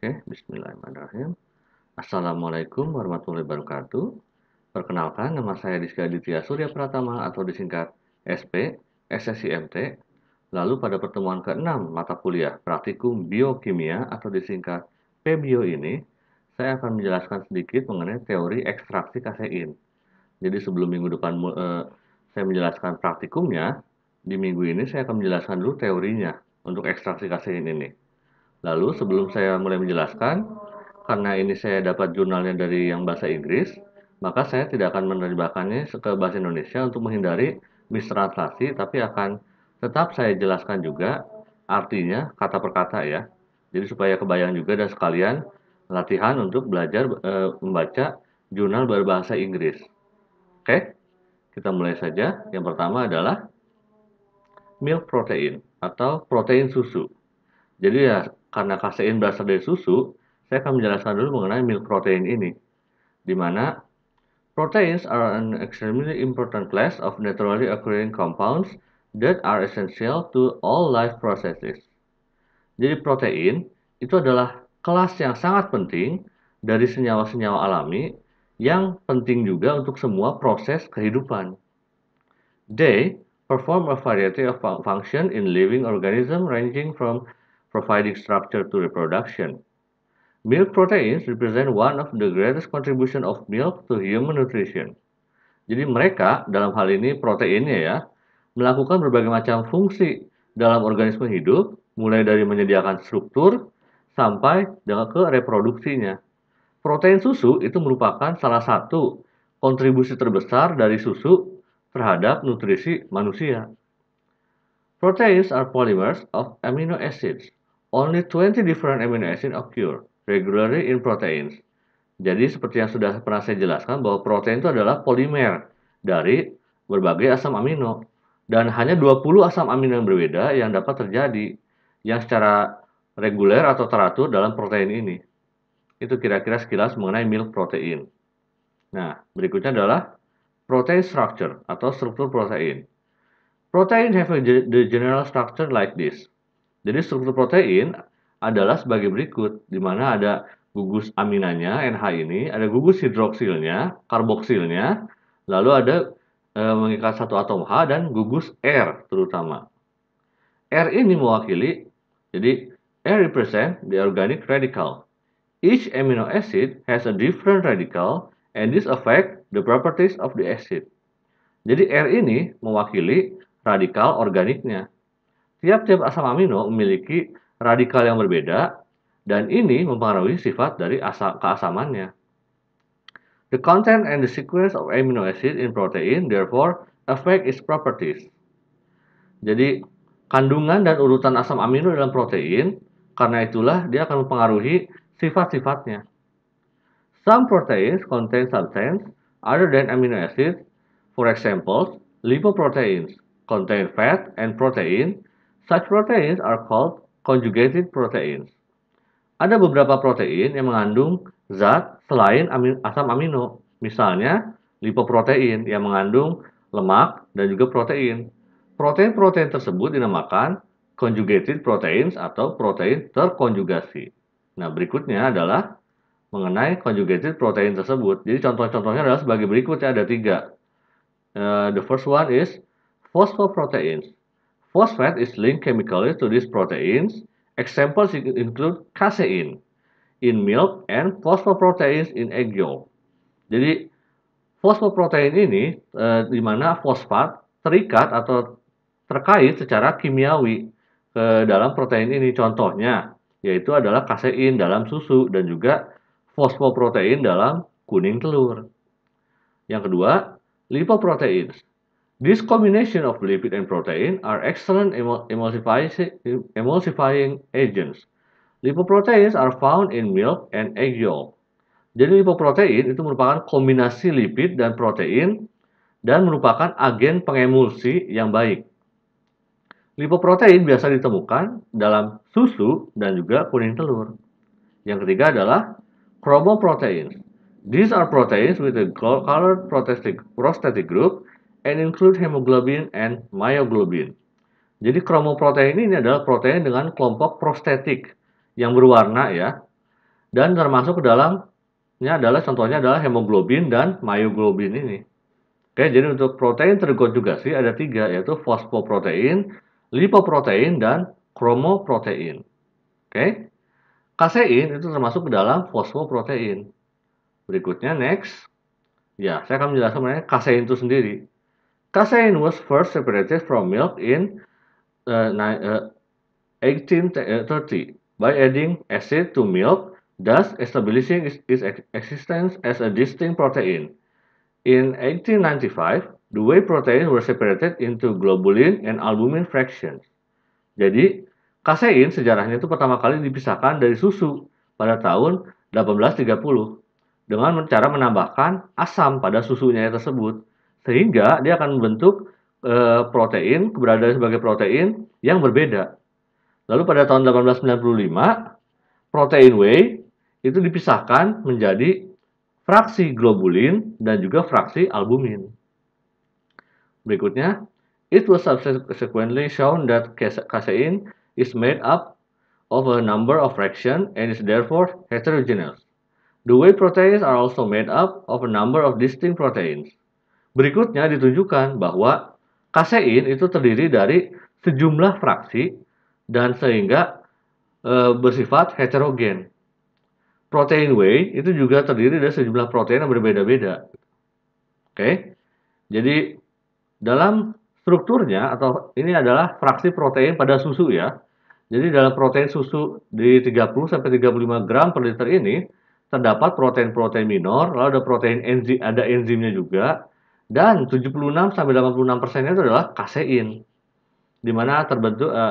Oke, bismillahirrahmanirrahim. Assalamualaikum warahmatullahi wabarakatuh. Perkenalkan, nama saya Rizky Aditya Surya Pratama atau disingkat SP, SSIMT. Lalu pada pertemuan ke-6 mata kuliah Praktikum Biokimia atau disingkat PBio ini, saya akan menjelaskan sedikit mengenai teori ekstraksi kasein. Jadi sebelum minggu depan saya menjelaskan praktikumnya, di minggu ini saya akan menjelaskan dulu teorinya untuk ekstraksi kasein ini. Lalu sebelum saya mulai menjelaskan, karena ini saya dapat jurnalnya dari yang bahasa Inggris, maka saya tidak akan menerjemahkannya ke bahasa Indonesia untuk menghindari mistranslasi, tapi akan tetap saya jelaskan juga artinya kata per kata ya. Jadi supaya kebayang juga dan sekalian latihan untuk belajar membaca jurnal berbahasa Inggris. Oke, kita mulai saja. Yang pertama adalah milk protein atau protein susu. Jadi ya, karena kasein berasal dari susu, saya akan menjelaskan dulu mengenai milk protein ini, di mana proteins are an extremely important class of naturally occurring compounds that are essential to all life processes. Jadi protein itu adalah kelas yang sangat penting dari senyawa-senyawa alami yang penting juga untuk semua proses kehidupan. They perform a variety of functions in living organisms ranging from providing structure to reproduction. Milk proteins represent one of the greatest contribution of milk to human nutrition. Jadi mereka dalam hal ini proteinnya ya, melakukan berbagai macam fungsi dalam organisme hidup, mulai dari menyediakan struktur sampai dengan ke reproduksinya. Protein susu itu merupakan salah satu kontribusi terbesar dari susu terhadap nutrisi manusia. Proteins are polymers of amino acids. Only 20 different amino acids occur regularly in proteins. Jadi seperti yang sudah pernah saya jelaskan bahwa protein itu adalah polimer dari berbagai asam amino. Dan hanya 20 asam amino yang berbeda yang dapat terjadi yang secara reguler atau teratur dalam protein ini. Itu kira-kira sekilas mengenai milk protein. Nah, berikutnya adalah protein structure atau struktur protein. Protein have the general structure like this. Jadi struktur protein adalah sebagai berikut, di mana ada gugus aminanya NH ini, ada gugus hidroksilnya, karboksilnya, lalu ada mengikat satu atom H dan gugus R terutama. R ini mewakili, jadi R represent the organic radical. Each amino acid has a different radical and this affect the properties of the acid. Jadi R ini mewakili radikal organiknya. Tiap-tiap asam amino memiliki radikal yang berbeda dan ini mempengaruhi sifat dari keasamannya. The content and the sequence of amino acid in protein therefore affect its properties. Jadi kandungan dan urutan asam amino dalam protein, karena itulah dia akan mempengaruhi sifat-sifatnya. Some proteins contain substance other than amino acids. For example, lipoproteins contain fat and protein. Such proteins are called conjugated proteins. Ada beberapa protein yang mengandung zat selain asam amino. Misalnya, lipoprotein yang mengandung lemak dan juga protein. Protein-protein tersebut dinamakan conjugated proteins atau protein terkonjugasi. Nah, berikutnya adalah mengenai conjugated protein tersebut. Jadi contoh-contohnya adalah sebagai berikut ya, ada 3. The first one is phosphoproteins. Phosphate is linked chemically to these proteins. Examples include casein in milk and phosphoproteins in egg yolk. Jadi fosfoprotein ini di mana fosfat terikat atau terkait secara kimiawi ke dalam protein ini. Contohnya yaitu adalah kasein dalam susu dan juga fosfoprotein dalam kuning telur. Yang kedua, lipoproteins. This combination of lipid and protein are excellent emulsifying agents. Lipoproteins are found in milk and egg yolk. Jadi lipoprotein itu merupakan kombinasi lipid dan protein dan merupakan agen pengemulsi yang baik. Lipoprotein biasa ditemukan dalam susu dan juga kuning telur. Yang ketiga adalah chromoproteins. These are proteins with a colored prosthetic group and include hemoglobin and myoglobin. Jadi chromoprotein ini adalah protein dengan kelompok prostetik yang berwarna ya. dan termasuk ke dalamnya adalah contohnya adalah hemoglobin dan myoglobin ini. Oke, jadi untuk protein terkonjugasi ada 3, yaitu fosfoprotein, lipoprotein, dan kromoprotein. Oke, kasein itu termasuk ke dalam fosfoprotein. Berikutnya, next. Ya, saya akan menjelaskan mengenai kasein itu sendiri. Casein was first separated from milk in 1830 by adding acid to milk, thus establishing its existence as a distinct protein. In 1895, the whey proteins were separated into globulin and albumin fractions. Jadi, kasein sejarahnya itu pertama kali dipisahkan dari susu pada tahun 1830 dengan cara menambahkan asam pada susunya tersebut. Sehingga dia akan membentuk protein, keberadaan sebagai protein yang berbeda. Lalu pada tahun 1895, protein whey itu dipisahkan menjadi fraksi globulin dan juga fraksi albumin. Berikutnya, it was subsequently shown that casein is made up of a number of fractions and is therefore heterogeneous. The whey proteins are also made up of a number of distinct proteins. Berikutnya ditunjukkan bahwa kasein itu terdiri dari sejumlah fraksi dan sehingga bersifat heterogen. Protein whey itu juga terdiri dari sejumlah protein yang berbeda-beda. Oke, jadi dalam strukturnya atau ini adalah fraksi protein pada susu ya. Jadi dalam protein susu di 30-35 gram per liter ini terdapat protein-protein minor, lalu ada protein enzim, ada enzimnya juga, dan 76-86% itu adalah kasein, di mana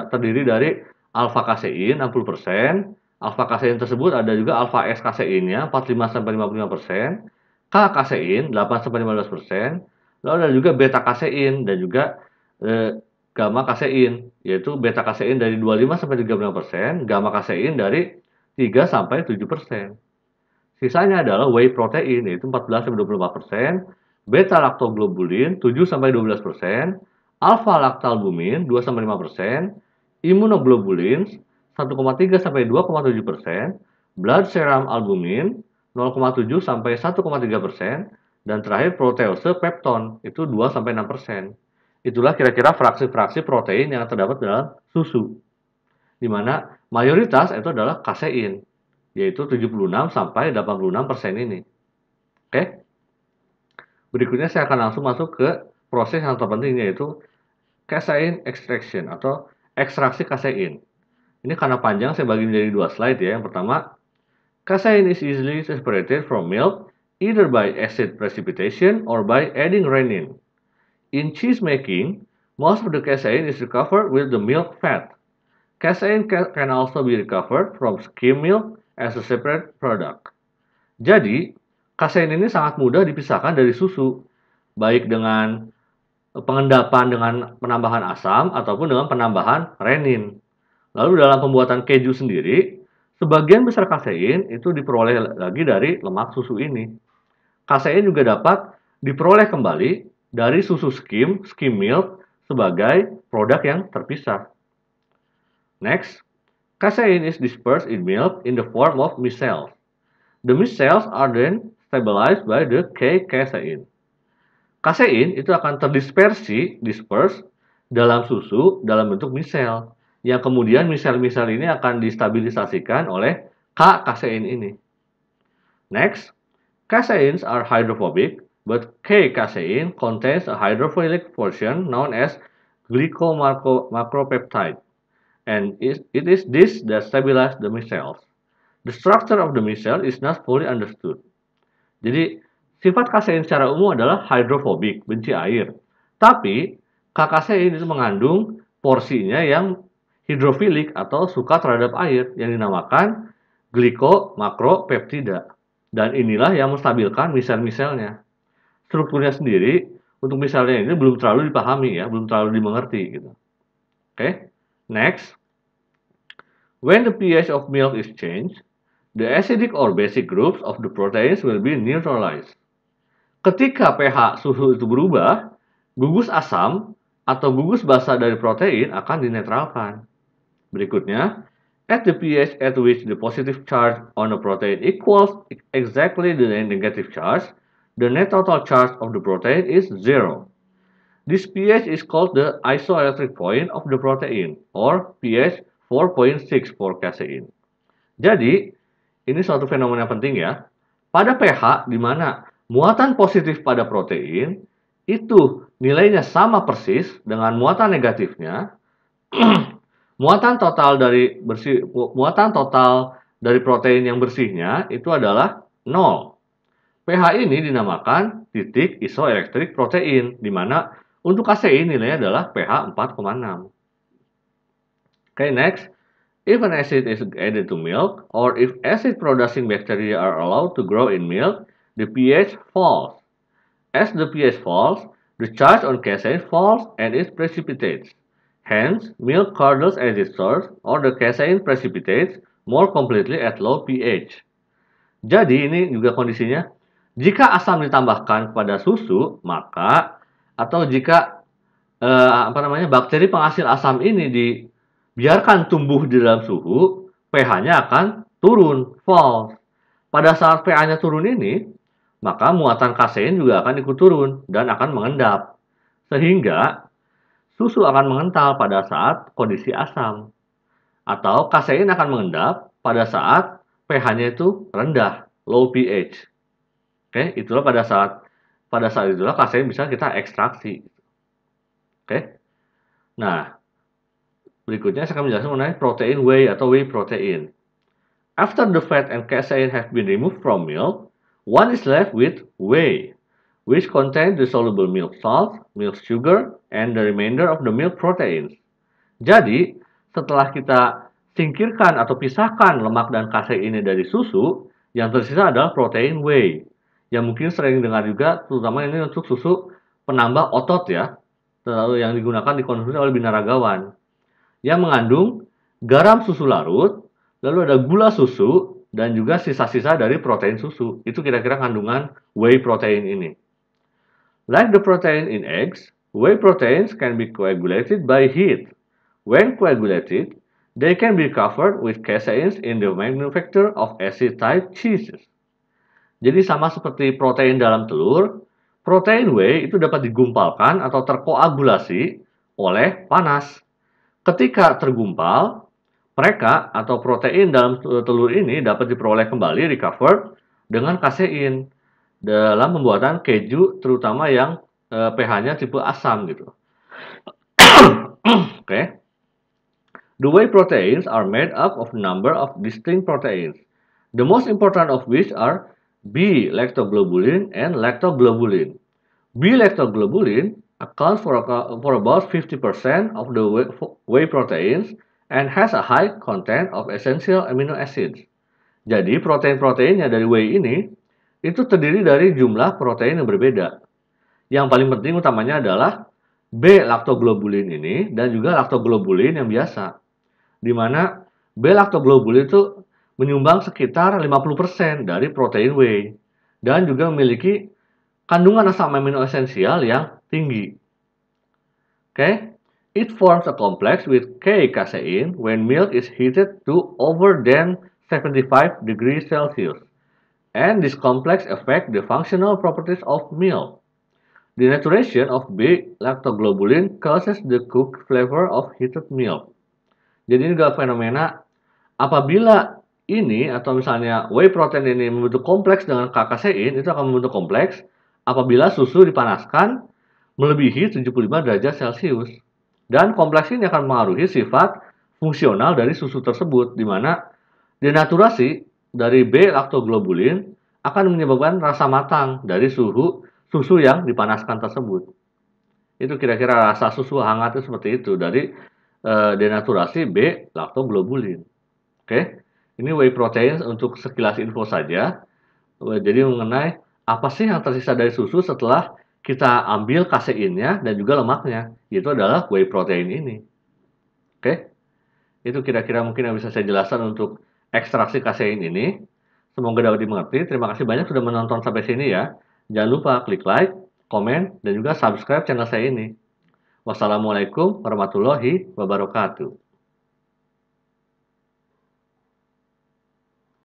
terdiri dari alfa kasein 60%, alfa kasein tersebut ada juga alfa S kaseinnya 45-55%, K kasein 8-15%, lalu ada juga beta kasein dan juga gamma kasein, yaitu beta kasein dari 25-35%, gamma kasein dari 3-7%. Sisanya adalah whey protein, yaitu 14-24%, beta lactoglobulin 7-12%, alpha lactalbumin 2-5%, immunoglobulins 1,3-2,7%, blood serum albumin 0,7-1,3%, dan terakhir protease pepton itu 2-6%. Itulah kira-kira fraksi-fraksi protein yang terdapat dalam susu, di mana mayoritas itu adalah kasein, yaitu 76-86% ini. Oke. Berikutnya saya akan langsung masuk ke proses yang terpenting, yaitu casein extraction atau ekstraksi kasein. Ini karena panjang saya bagi menjadi 2 slide ya. Yang pertama, casein is easily separated from milk either by acid precipitation or by adding rennin. In cheese making, most of the casein is recovered with the milk fat. Casein can also be recovered from skim milk as a separate product. Jadi, kasein ini sangat mudah dipisahkan dari susu, baik dengan pengendapan dengan penambahan asam ataupun dengan penambahan renin. Lalu dalam pembuatan keju sendiri, sebagian besar kasein itu diperoleh lagi dari lemak susu ini. Kasein juga dapat diperoleh kembali dari susu skim milk sebagai produk yang terpisah. Next, casein is dispersed in milk in the form of micelles. The micelles are then stabilized by the K-casein. Kasein itu akan disperse dalam susu dalam bentuk micelle, yang kemudian micelle ini akan distabilisasikan oleh K-casein ini. Next, caseins are hydrophobic, but K-casein contains a hydrophilic portion known as glycomacropeptide, and it is this that stabilizes the micelles. The structure of the micelle is not fully understood. Jadi, sifat kasein secara umum adalah hydrophobic, benci air. Tapi, K-kasein itu mengandung porsinya yang hidrofilik atau suka terhadap air, yang dinamakan glycomakropeptida. Dan inilah yang menstabilkan micelle-micellenya. Strukturnya sendiri, untuk micellenya ini belum terlalu dipahami ya, belum terlalu dimengerti gitu. Oke, next. When the pH of milk is changed, the acidic or basic groups of the proteins will be neutralized. Ketika pH susu itu berubah, gugus asam atau gugus basa dari protein akan dinetralkan. Berikutnya, At the pH at which the positive charge on the protein equals exactly the negative charge, the net total charge of the protein is 0. This pH is called the isoelectric point of the protein, or pH 4.6 for casein. Jadi, ini suatu fenomena penting ya. Pada pH di mana muatan positif pada protein itu nilainya sama persis dengan muatan negatifnya, muatan total dari protein yang bersihnya itu adalah 0. pH ini dinamakan titik isoelektrik protein, di mana untuk kasein nilainya adalah pH 4,6. Okay, next. If an acid is added to milk, or if acid-producing bacteria are allowed to grow in milk, the pH falls. As the pH falls, the charge on casein falls and it precipitates. Hence, milk curdles as it stirs, or the casein precipitates more completely at low pH. Jadi ini juga kondisinya, jika asam ditambahkan pada susu, maka atau jika bakteri penghasil asam ini dibiarkan tumbuh di dalam suhu, pH-nya akan turun, falls. Pada saat pH-nya turun ini, maka muatan kasein juga akan ikut turun dan akan mengendap. Sehingga susu akan mengental pada saat kondisi asam. Atau kasein akan mengendap pada saat pH-nya itu rendah, low pH. Oke, itulah pada saat itulah kasein bisa kita ekstraksi. Oke. Nah, berikutnya saya akan menjelaskan mengenai protein whey atau whey protein. After the fat and casein have been removed from milk, one is left with whey, which contains the soluble milk salt, milk sugar, and the remainder of the milk proteins. Jadi, setelah kita singkirkan atau pisahkan lemak dan kasein ini dari susu, yang tersisa adalah protein whey, yang mungkin sering dengar juga, terutama ini untuk susu penambah otot ya, yang digunakan dikonsumsi oleh binaragawan, yang mengandung garam susu larut, lalu ada gula susu, dan juga sisa-sisa dari protein susu. Itu kira-kira kandungan whey protein ini. Like the protein in eggs, whey proteins can be coagulated by heat. When coagulated, they can be covered with caseins in the manufacture of acid-type cheeses. Jadi sama seperti protein dalam telur, protein whey itu dapat digumpalkan atau terkoagulasi oleh panas. Ketika tergumpal, mereka atau protein dalam telur ini dapat diperoleh kembali, recovered, dengan kasein dalam pembuatan keju, terutama yang pH-nya tipe asam gitu. Okay. The whey proteins are made up of a number of distinct proteins, the most important of which are B-lactoglobulin and lactoglobulin. B-lactoglobulin accounts for about 50% of the whey proteins and has a high content of essential amino acids. Jadi protein-proteinnya dari whey ini itu terdiri dari jumlah protein yang berbeda. Yang paling penting utamanya adalah B-lactoglobulin ini dan juga lactoglobulin yang biasa. Di mana B-lactoglobulin itu menyumbang sekitar 50% dari protein whey dan juga memiliki kandungan asam amino esensial yang tinggi. Okay? It forms a complex with K-casein when milk is heated to over than 75 degrees Celsius. And this complex affects the functional properties of milk. Denaturation of B-lactoglobulin causes the cooked flavor of heated milk. Jadi ini juga fenomena apabila ini atau misalnya whey protein ini membentuk kompleks dengan K-casein, itu akan membentuk kompleks apabila susu dipanaskan melebihi 75 derajat Celcius. Dan kompleks ini akan mengaruhi sifat fungsional dari susu tersebut, di mana denaturasi dari B-lactoglobulin akan menyebabkan rasa matang dari susu yang dipanaskan tersebut. Itu kira-kira rasa susu hangat itu seperti itu dari denaturasi B-lactoglobulin. Oke, ini whey protein untuk sekilas info saja. Jadi mengenai apa sih yang tersisa dari susu setelah kita ambil kaseinnya dan juga lemaknya, yaitu adalah whey protein ini. Oke, itu kira-kira mungkin yang bisa saya jelaskan untuk ekstraksi kasein ini. Semoga dapat dimengerti. Terima kasih banyak sudah menonton sampai sini ya. Jangan lupa klik like, komen, dan juga subscribe channel saya ini. Wassalamualaikum warahmatullahi wabarakatuh.